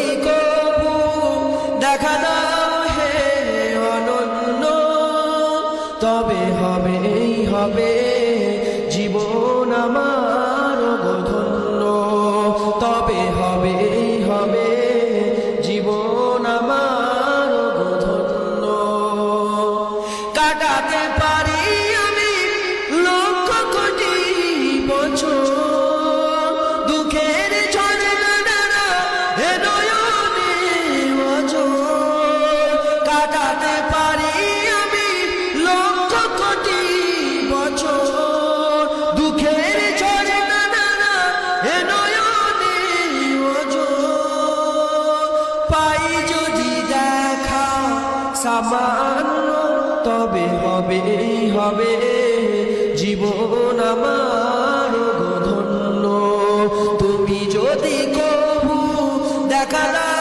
যদি কবু দেখা দাও হে অনন্য, তবে হবে জীবন আমার ধন্য, তবে হবে জীবন আমার ধন্য। কাটাতে পারি আমি লক্ষ কোটি বছর, দুঃখের ঝর্ণা দ্বারা এ নয়নে অঝোর। কাটাতে পারি আমি লক্ষ কোটি বছর, দুঃখের ঝর্ণা দ্বারা এ নয়নে অঝোর। পাই যদি দেখা সামান্য, তবে হবে জীবন আমার ধন্য। তুমি যদি কবু দেখা দাও